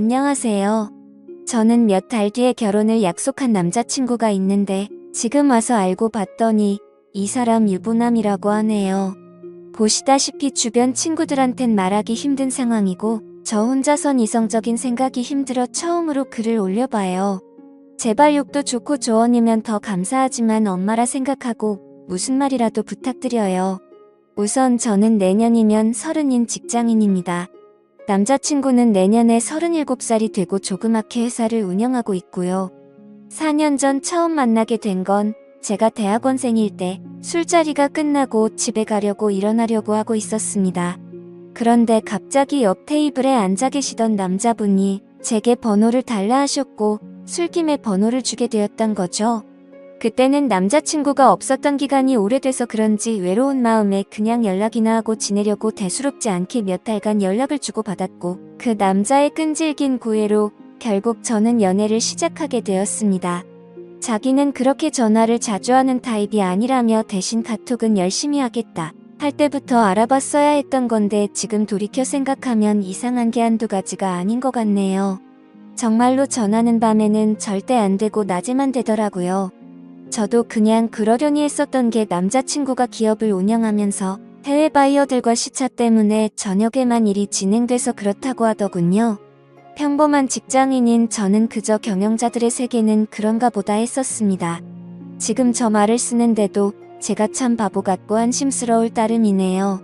안녕하세요. 저는 몇 달 뒤에 결혼을 약속한 남자친구가 있는데 지금 와서 알고 봤더니 이 사람 유부남이라고 하네요. 보시다시피 주변 친구들한텐 말하기 힘든 상황이고 저 혼자선 이성적인 생각이 힘들어 처음으로 글을 올려봐요. 제발 욕도 좋고 조언이면 더 감사하지만 엄마라 생각하고 무슨 말이라도 부탁드려요. 우선 저는 내년이면 30인 직장인입니다. 남자친구는 내년에 37살이 되고 조그맣게 회사를 운영하고 있고요. 4년 전 처음 만나게 된 건 제가 대학원생일 때 술자리가 끝나고 집에 가려고 일어나려고 하고 있었습니다. 그런데 갑자기 옆 테이블에 앉아 계시던 남자분이 제게 번호를 달라 하셨고 술김에 번호를 주게 되었던 거죠. 그때는 남자친구가 없었던 기간이 오래돼서 그런지 외로운 마음에 그냥 연락이나 하고 지내려고 대수롭지 않게 몇 달간 연락을 주고받았고 그 남자의 끈질긴 구애로 결국 저는 연애를 시작하게 되었습니다. 자기는 그렇게 전화를 자주 하는 타입이 아니라며 대신 카톡은 열심히 하겠다 할 때부터 알아봤어야 했던 건데 지금 돌이켜 생각하면 이상한 게 한두 가지가 아닌 것 같네요. 정말로 전화는 밤에는 절대 안 되고 낮에만 되더라고요. 저도 그냥 그러려니 했었던 게 남자친구가 기업을 운영하면서 해외 바이어들과 시차 때문에 저녁에만 일이 진행돼서 그렇다고 하더군요. 평범한 직장인인 저는 그저 경영자들의 세계는 그런가 보다 했었습니다. 지금 저 말을 쓰는데도 제가 참 바보 같고 한심스러울 따름이네요.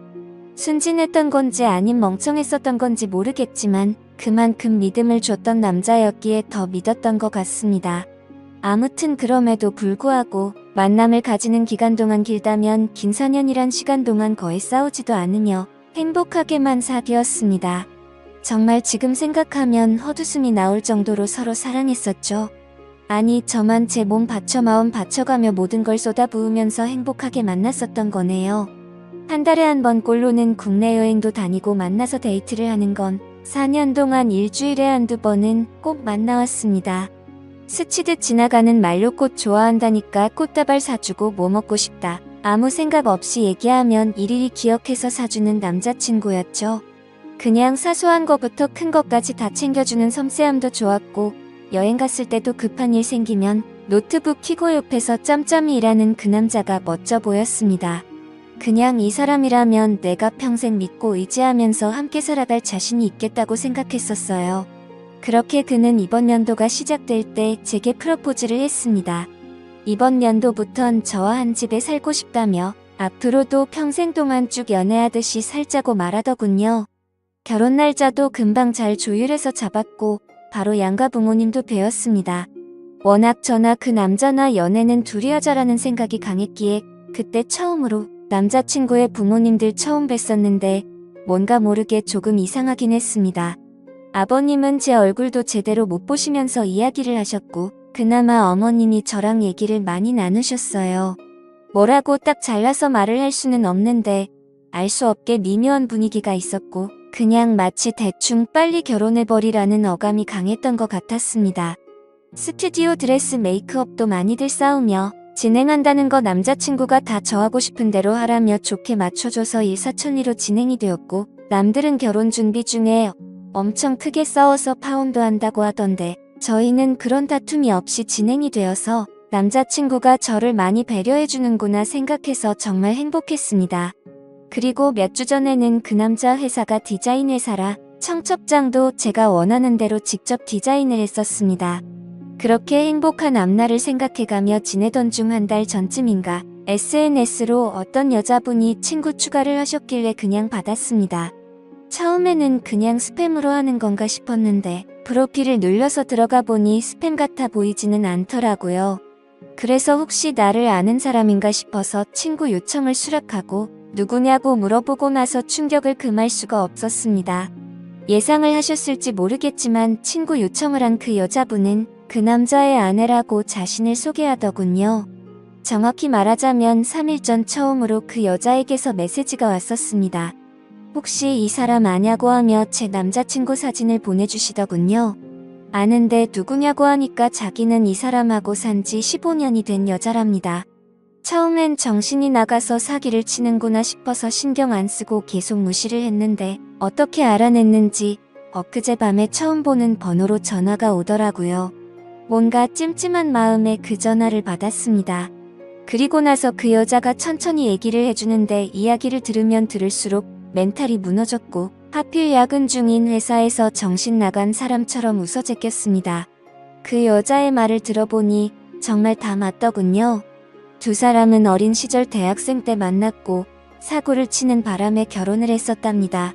순진했던 건지 아님 멍청했었던 건지 모르겠지만 그만큼 믿음을 줬던 남자였기에 더 믿었던 것 같습니다. 아무튼 그럼에도 불구하고 만남을 가지는 기간 동안 길다면 긴 4년이란 시간 동안 거의 싸우지도 않으며 행복하게만 사귀었습니다. 정말 지금 생각하면 헛웃음이 나올 정도로 서로 사랑했었죠. 아니 저만 제 몸 바쳐 마음 바쳐가며 모든 걸 쏟아부으면서 행복하게 만났었던 거네요. 한 달에 한 번 꼴로는 국내 여행도 다니고 만나서 데이트를 하는 건 4년 동안 일주일에 한두 번은 꼭 만나왔습니다. 스치듯 지나가는 말로 꽃 좋아한다니까 꽃다발 사주고 뭐 먹고 싶다. 아무 생각 없이 얘기하면 일일이 기억해서 사주는 남자친구였죠. 그냥 사소한 거부터 큰 것까지 다 챙겨주는 섬세함도 좋았고 여행 갔을 때도 급한 일 생기면 노트북 켜고 옆에서 짬짬이 일하는 그 남자가 멋져 보였습니다. 그냥 이 사람이라면 내가 평생 믿고 의지하면서 함께 살아갈 자신이 있겠다고 생각했었어요. 그렇게 그는 이번 연도가 시작될 때 제게 프로포즈를 했습니다. 이번 연도부턴 저와 한 집에 살고 싶다며 앞으로도 평생 동안 쭉 연애하듯이 살자고 말하더군요. 결혼 날짜도 금방 잘 조율해서 잡았고 바로 양가 부모님도 뵈었습니다. 워낙 저나 그 남자나 연애는 둘이 하자라는 생각이 강했기에 그때 처음으로 남자친구의 부모님들 처음 뵀었는데 뭔가 모르게 조금 이상하긴 했습니다. 아버님은 제 얼굴도 제대로 못 보시면서 이야기를 하셨고 그나마 어머님이 저랑 얘기를 많이 나누셨어요. 뭐라고 딱 잘라서 말을 할 수는 없는데 알 수 없게 미묘한 분위기가 있었고 그냥 마치 대충 빨리 결혼해버리라는 어감이 강했던 것 같았습니다. 스튜디오 드레스 메이크업도 많이들 싸우며 진행한다는 거 남자친구가 다 저하고 싶은 대로 하라며 좋게 맞춰줘서 일사천리로 진행이 되었고 남들은 결혼 준비 중에 엄청 크게 싸워서 파혼도 한다고 하던데 저희는 그런 다툼이 없이 진행이 되어서 남자친구가 저를 많이 배려해주는구나 생각해서 정말 행복했습니다. 그리고 몇 주 전에는 그 남자 회사가 디자인 회사라 청첩장도 제가 원하는 대로 직접 디자인을 했었습니다. 그렇게 행복한 앞날을 생각해가며 지내던 중 한 달 전쯤인가 SNS로 어떤 여자분이 친구 추가를 하셨길래 그냥 받았습니다. 처음에는 그냥 스팸으로 하는 건가 싶었는데 프로필을 눌러서 들어가 보니 스팸 같아 보이지는 않더라고요. 그래서 혹시 나를 아는 사람인가 싶어서 친구 요청을 수락하고 누구냐고 물어보고 나서 충격을 금할 수가 없었습니다. 예상을 하셨을지 모르겠지만 친구 요청을 한 그 여자분은 그 남자의 아내라고 자신을 소개하더군요. 정확히 말하자면 3일 전 처음으로 그 여자에게서 메시지가 왔었습니다. 혹시 이 사람 아냐고 하며 제 남자친구 사진을 보내주시더군요. 아는데 누구냐고 하니까 자기는 이 사람하고 산지 15년이 된 여자랍니다. 처음엔 정신이 나가서 사기를 치는구나 싶어서 신경 안 쓰고 계속 무시를 했는데 어떻게 알아냈는지 엊그제 밤에 처음 보는 번호로 전화가 오더라고요. 뭔가 찜찜한 마음에 그 전화를 받았습니다. 그리고 나서 그 여자가 천천히 얘기를 해주는데 이야기를 들으면 들을수록 멘탈이 무너졌고 하필 야근 중인 회사에서 정신 나간 사람처럼 웃어 제꼈습니다. 그 여자의 말을 들어보니 정말 다 맞더군요. 두 사람은 어린 시절 대학생 때 만났고 사고를 치는 바람에 결혼을 했었답니다.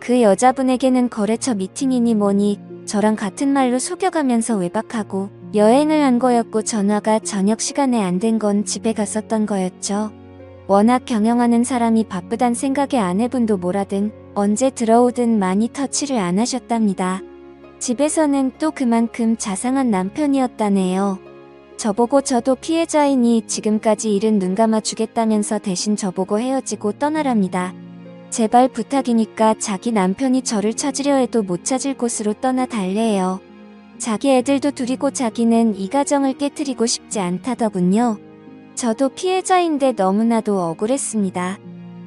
그 여자분에게는 거래처 미팅이니 뭐니 저랑 같은 말로 속여가면서 외박하고 여행을 한 거였고 전화가 저녁 시간에 안 된 건 집에 갔었던 거였죠. 워낙 경영하는 사람이 바쁘단 생각에 아내분도 뭐라든 언제 들어오든 많이 터치를 안 하셨답니다. 집에서는 또 그만큼 자상한 남편이었다네요. 저보고 저도 피해자이니 지금까지 일은 눈 감아 주겠다면서 대신 저보고 헤어지고 떠나랍니다. 제발 부탁이니까 자기 남편이 저를 찾으려 해도 못 찾을 곳으로 떠나 달래요. 자기 애들도 둘이고 자기는 이 가정을 깨트리고 싶지 않다더군요. 저도 피해자인데 너무나도 억울했습니다.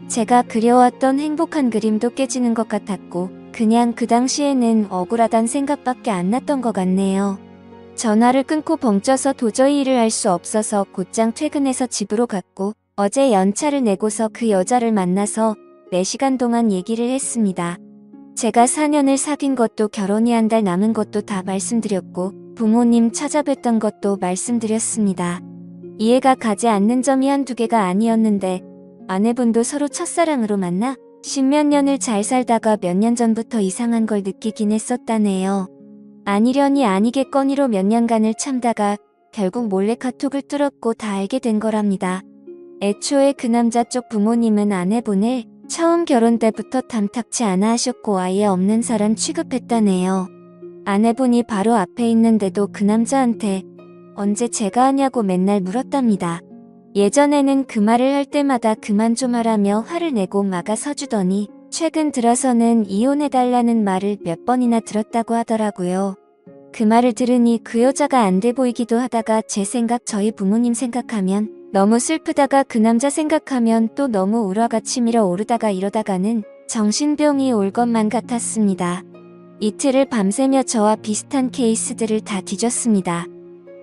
제가 그려왔던 행복한 그림도 깨지는 것 같았고 그냥 그 당시에는 억울하단 생각밖에 안 났던 것 같네요. 전화를 끊고 벙쪄서 도저히 일을 할 수 없어서 곧장 퇴근해서 집으로 갔고 어제 연차를 내고서 그 여자를 만나서 4시간 동안 얘기를 했습니다. 제가 4년을 사귄 것도 결혼이 한 달 남은 것도 다 말씀드렸고 부모님 찾아뵀던 것도 말씀드렸습니다. 이해가 가지 않는 점이 한두 개가 아니었는데 아내분도 서로 첫사랑으로 만나 10몇 년을 잘 살다가 몇 년 전부터 이상한 걸 느끼긴 했었다네요. 아니려니 아니겠거니로 몇 년간을 참다가 결국 몰래 카톡을 뚫었고 다 알게 된 거랍니다. 애초에 그 남자 쪽 부모님은 아내분을 처음 결혼 때부터 탐탁치 않아 하셨고 아예 없는 사람 취급했다네요. 아내분이 바로 앞에 있는데도 그 남자한테 언제 제가 하냐고 맨날 물었답니다. 예전에는 그 말을 할 때마다 그만 좀 하라며 화를 내고 막아 서주더니 최근 들어서는 이혼해달라는 말을 몇 번이나 들었다고 하더라고요. 그 말을 들으니 그 여자가 안 돼 보이기도 하다가 제 생각 저희 부모님 생각하면 너무 슬프다가 그 남자 생각하면 또 너무 울화가 치밀어 오르다가 이러다가는 정신병이 올 것만 같았습니다. 이틀을 밤새며 저와 비슷한 케이스들을 다 뒤졌습니다.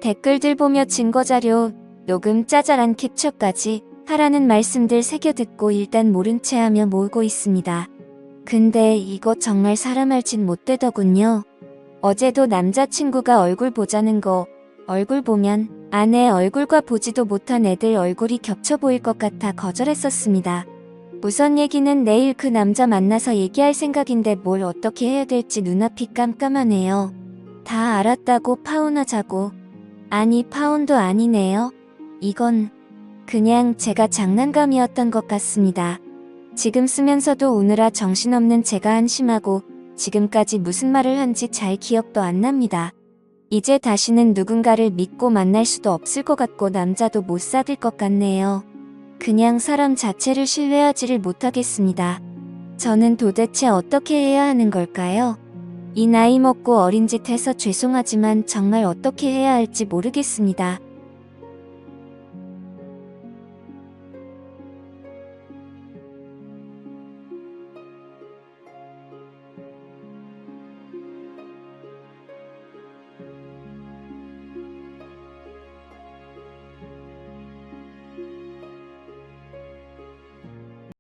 댓글들 보며 증거자료, 녹음 짜잘한 캡처까지 하라는 말씀들 새겨 듣고 일단 모른 채 하며 모으고 있습니다. 근데 이거 정말 사람 할 짓 못 되더군요. 어제도 남자친구가 얼굴 보자는 거, 얼굴 보면 아내 얼굴과 보지도 못한 애들 얼굴이 겹쳐 보일 것 같아 거절했었습니다. 우선 얘기는 내일 그 남자 만나서 얘기할 생각인데 뭘 어떻게 해야 될지 눈앞이 깜깜하네요. 다 알았다고 파혼하자고. 아니 파혼도 아니네요. 이건 그냥 제가 장난감이었던 것 같습니다. 지금 쓰면서도 우느라 정신없는 제가 한심하고 지금까지 무슨 말을 한지 잘 기억도 안 납니다. 이제 다시는 누군가를 믿고 만날 수도 없을 것 같고 남자도 못 사귈 것 같네요. 그냥 사람 자체를 신뢰하지를 못하겠습니다. 저는 도대체 어떻게 해야 하는 걸까요? 이 나이 먹고 어린 짓 해서 죄송하지만 정말 어떻게 해야 할지 모르겠습니다.